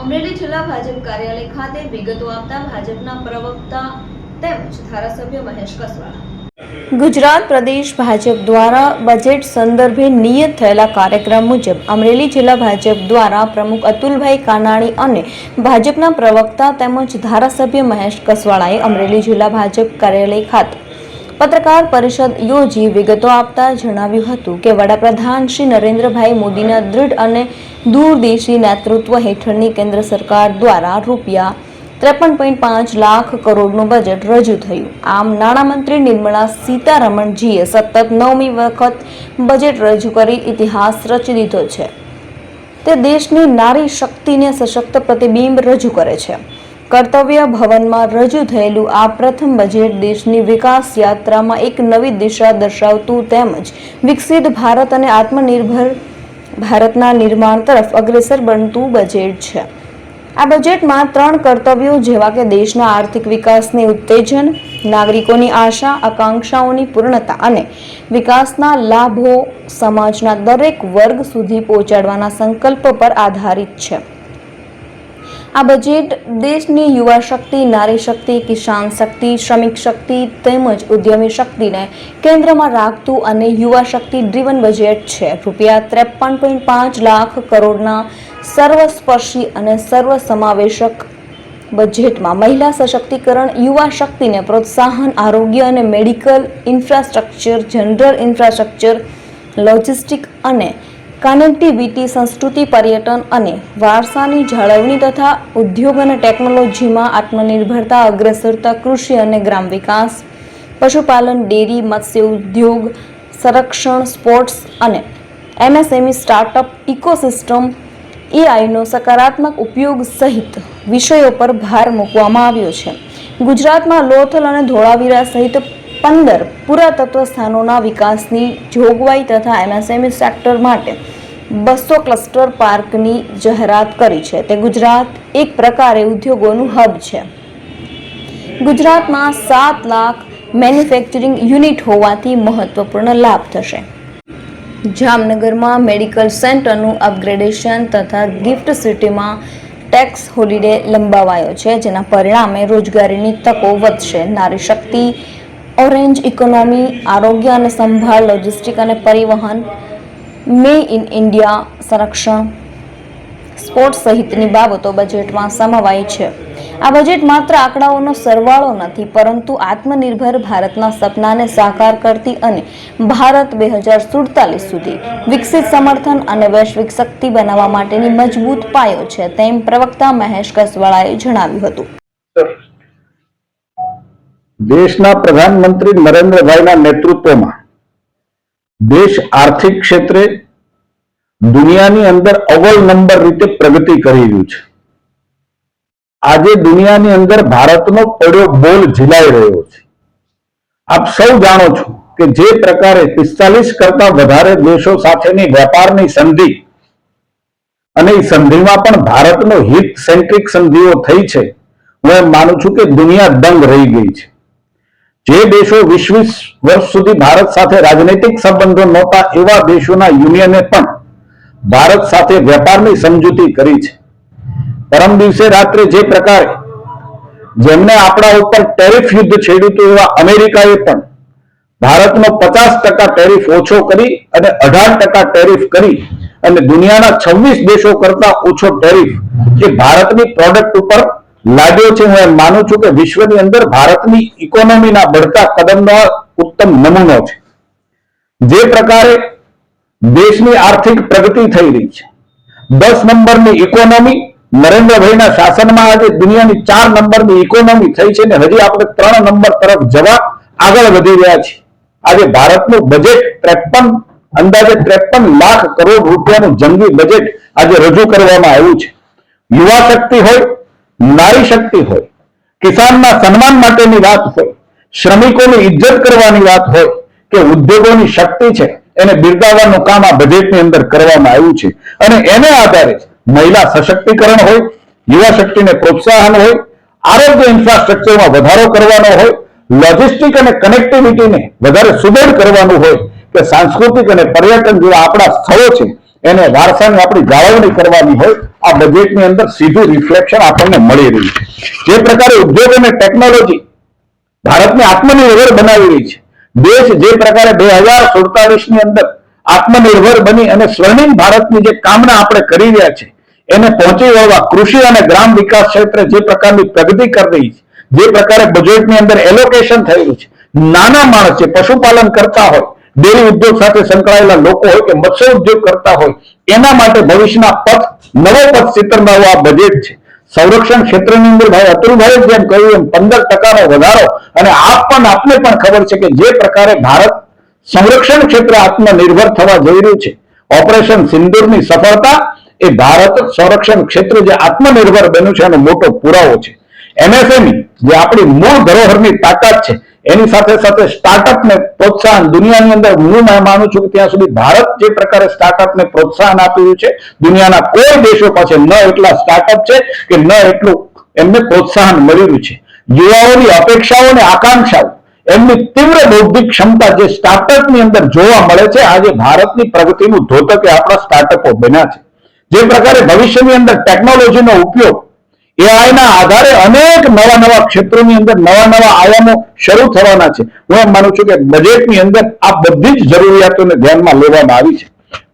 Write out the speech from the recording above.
અમરેલી જિલ્લા ભાજપ કાર્યાલય ખાતે વિગતો આપતા ભાજપના પ્રવક્તા તેમજ ધારાસભ્ય મહેશ કસવાળા ગુજરાત પ્રદેશ ભાજપ દ્વારા બજેટ સંદર્ભે નિયત થયેલા કાર્યક્રમ મુજબ અમરેલી જિલ્લા ભાજપ દ્વારા પ્રમુખ અતુલભાઈ કાનાણી અને ભાજપના પ્રવક્તા તેમજ ધારાસભ્ય મહેશ કસવાળાએ અમરેલી જિલ્લા ભાજપ કાર્યાલય ખાતે પત્રકાર પરિષદ યોજી વિગતો આપતા જણાવ્યું હતું કે વડાપ્રધાન શ્રી નરેન્દ્રભાઈ મોદીના દૃઢ અને દૂરદેશી નેતૃત્વ હેઠળની કેન્દ્ર સરકાર દ્વારા રૂપિયા 53.5 લાખ કરોડનું બજેટ રજૂ થયું. આમ નાણામંત્રી નિર્મલા સીતારમણજીએ સતત 9મી વખત બજેટ રજૂ કરી ઇતિહાસ રચી દીધો છે. તે દેશની નારી શક્તિને સશક્ત પ્રતિબિંબ રજૂ કરે છે. કર્તવ્ય ભવનમાં રજૂ થયેલું આ પ્રથમ બજેટ દેશની વિકાસ યાત્રામાં એક નવી દિશા દર્શાવતું તેમજ વિકસિત ભારત અને આત્મનિર્ભર ભારતના નિર્માણ તરફ અગ્રેસર બનતું બજેટ છે. આ બજેટમાં 3 કર્તવ્યો જેવા કે દેશના આર્થિક વિકાસને ઉત્તેજન, નાગરિકોની આશા આકાંક્ષાઓની પૂર્ણતા અને વિકાસના લાભો સમાજના દરેક વર્ગ સુધી પહોંચાડવાના સંકલ્પ પર આધારિત છે. આ બજેટ દેશની યુવા શક્તિ, નારી શક્તિ, કિસાન શક્તિ, શ્રમિક શક્તિ તેમજ ઉદ્યમી શક્તિને કેન્દ્રમાં રાખતું અને યુવા શક્તિ ડ્રીવન બજેટ છે. રૂપિયા 53.5 લાખ કરોડના સર્વસ્પર્શી અને સર્વસમાવેશક બજેટમાં મહિલા સશક્તિકરણ, યુવા શક્તિને પ્રોત્સાહન, આરોગ્ય અને medical infrastructure, general infrastructure, logistic અને કનેક્ટિવિટી, સંસ્કૃતિ, પર્યટન અને વારસાની જાળવણી તથા ઉદ્યોગ અને ટેકનોલોજીમાં આત્મનિર્ભરતા, અગ્રેસરતા, કૃષિ અને ગ્રામ વિકાસ, પશુપાલન, ડેરી, મત્સ્ય ઉદ્યોગ, સંરક્ષણ, સ્પોર્ટ્સ અને એમએસએમઈ, સ્ટાર્ટઅપ, ઇકોસિસ્ટમ, એઆઈનો સકારાત્મક ઉપયોગ સહિત વિષયો પર ભાર મૂકવામાં આવ્યો છે. ગુજરાતમાં લોથલ અને ધોળાવીરા સહિત 15 પુરાતત્વ સ્થાનોના વિકાસની જોગવાઈ તથા એમએસએમઈ સેક્ટર માટે 200 ક્લસ્ટર પાર્કની જાહેરાત કરી છે. તે ગુજરાત એક પ્રકારે ઉદ્યોગોનું હબ છે. ગુજરાતમાં 7 લાખ મેન્યુફેક્ચરિંગ યુનિટ હોવાથી મહત્વપૂર્ણ લાભ થશે. જામનગરમાં મેડિકલ સેન્ટરનું અપગ્રેડેશન તથા ગિફ્ટ સિટીમાં ટેક્સ હોલિડે લંબાવાયો છે, જેના પરિણામે રોજગારીની તકો વધશે. નારી શક્તિ, ઓરેન્જ ઇકોનોમી, આરોગ્ય અને સંભાળ, લોજિસ્ટિક અને પરિવહન, મેક ઇન ઇન્ડિયા, સંરક્ષણ, સ્પોર્ટ્સ સહિતની બાબતો બજેટમાં સમાવાઈ છે. આ બજેટ માત્ર આંકડાઓનો સરવાળો નથી, પરંતુ આત્મનિર્ભર ભારતના સપનાને સાકાર કરતી અને ભારત 2047 સુધી વિકસિત, સમર્થન અને વૈશ્વિક શક્તિ બનાવવા માટેની મજબૂત પાયો છે, તેમ પ્રવક્તા મહેશ કસવાળાએ જણાવ્યું હતું. દેશના પ્રધાનમંત્રી નરેન્દ્રભાઈના નેતૃત્વમાં દેશ આર્થિક ક્ષેત્રે દુનિયાની અંદર અવ્વલ નંબર રીતે પ્રગતિ કરી રહ્યું છે. આજે દુનિયાની અંદર ભારતનો પડ્યો બોલ ઝીલાઈ રહ્યો છે. આપ સૌ જાણો છો કે જે પ્રકારે 45 કરતા વધારે દેશો સાથેની વેપારની સંધિ અને એ સંધિમાં પણ ભારતનો હિત સેન્ટ્રિક સંધિઓ થઈ છે, હું એમ માનું છું કે દુનિયા દંગ રહી ગઈ છે. જે દેશો 20 વર્ષ સુધી ભારત સાથે રાજનૈતિક સંબંધો નહોતા એવા દેશોના યુનિયને પણ ભારત સાથે વેપારની સમજૂતી કરી છે. પરમ દિવસે રાત્રે જે પ્રકારે જેમને આપણા ઉપર ટેરિફ યુદ્ધ છેડ્યું હતું એવા અમેરિકાએ પણ ભારતનો 50% ટેરિફ ઓછો કરી અને 18% ટેરિફ કરી અને દુનિયાના 26 દેશો કરતા ઓછો ટેરિફ એ ભારતની પ્રોડક્ટ ઉપર લાગ્યો છે. હું એમ માનું છું કે વિશ્વની અંદર ભારતની ઇકોનોમીના બઢતા કદમનો ઉત્તમ નમૂનો છે. જે પ્રકારે દેશની આર્થિક પ્રગતિ થઈ રહી છે, 10 નંબરની ઇકોનોમી નરેન્દ્રભાઈના શાસનમાં આજે દુનિયાની 4 નંબરની ઇકોનોમી થઈ છે ને હજી આપણે 3 નંબર તરફ જવા આગળ વધી રહ્યા છીએ. આજે ભારતનું બજેટ અંદાજે 53 લાખ કરોડ રૂપિયાનું જંગી બજેટ આજે રજૂ કરવામાં આવ્યું છે. યુવા શક્તિ હોય, નારી શક્તિ હોય, કિસાનના સન્માન માટેની વાત હોય, શ્રમિકોની ઇજ્જત કરવાની વાત હોય કે ઉદ્યોગોની શક્તિ છે એને બિરદાવવાનું કામ આ બજેટની અંદર કરવામાં આવ્યું છે. અને એને આધારે મહિલા સશક્તિકરણ હોય, યુવા શક્તિને પ્રોત્સાહન હોય, આરોગ્ય ઇન્ફ્રાસ્ટ્રક્ચરમાં વધારો કરવાનો હોય, લોજિસ્ટિક અને કનેક્ટિવિટીને વધારે સુદૃઢ કરવાનું હોય કે સાંસ્કૃતિક અને પર્યટન જેવા આપણા સ્થળો છે એને વારસાની આપણી જાળવણી કરવાની હોય, આ બજેટની અંદર સીધું રિફ્લેક્શન આપણને મળી રહ્યું છે. જે પ્રકારે ઉદ્યોગ અને ટેકનોલોજી ભારતને આત્મનિર્ભર બનાવી રહી છે, દેશ જે પ્રકારે 2047 ની અંદર આત્મનિર્ભર બની અને સ્વર્ણિમ ભારતની જે કામના આપણે કરી રહ્યા છે એને પહોંચી વળવા કૃષિ અને ગ્રામ વિકાસ ક્ષેત્રે જે પ્રકારની પ્રગતિ કરી રહી છે, જે પ્રકારે બજેટની અંદર એલોકેશન થઈ રહ્યું છે, નાના માણસ છે, પશુપાલન કરતા હોય, ડેરી ઉદ્યોગ સાથે સંકળાયેલા લોકો હોય કે મત્સ્ય ઉદ્યોગ કરતા હોય, એના માટે ભવિષ્યના પથ, નવો પથ ચિત્રનારું આ બજેટ છે. સંરક્ષણ ક્ષેત્રની અંદર ભાઈ અતુલભાઈ જેમ કહ્યું એમ 15% વધારો, અને આપને પણ ખબર છે કે જે પ્રકારે ભારત સંરક્ષણ ક્ષેત્રે આત્મનિર્ભર થવા જઈ રહ્યું છે, ઓપરેશન સિંદૂરની સફળતા એ ભારત સંરક્ષણ ક્ષેત્ર જે આત્મનિર્ભર બન્યું છે એનો મોટો પુરાવો છે. MSME જે આપણી મૂળ ધરોહરની તાકાત છે, એની સાથે સાથે સ્ટાર્ટઅપને પ્રોત્સાહન દુનિયાની અંદર હું માનું છું કે ત્યાં સુધી ભારત જે પ્રકારે સ્ટાર્ટઅપને પ્રોત્સાહન આપી રહ્યું છે, દુનિયાના કોઈ દેશો પાસે ન એટલા સ્ટાર્ટઅપ છે કે ન એટલું એમને પ્રોત્સાહન મળી રહ્યું છે. યુવાઓની અપેક્ષાઓ અને આકાંક્ષાઓ, એમની તીવ્ર બૌદ્ધિક ક્ષમતા જે સ્ટાર્ટઅપની અંદર જોવા મળે છે, આજે ભારતની પ્રગતિનું ધોતક એ આપણા સ્ટાર્ટઅપો બન્યા છે. જે પ્રકારે ભવિષ્યની અંદર ટેકનોલોજીનો ઉપયોગ એઆઈના આધારે અનેક નવા ક્ષેત્રોની અંદર નવા આયામો શરૂ થવાના છે. હું એમ માનું છું કે બજેટની અંદર આ બધી જ જરૂરિયાતોને ધ્યાનમાં લેવામાં આવી છે.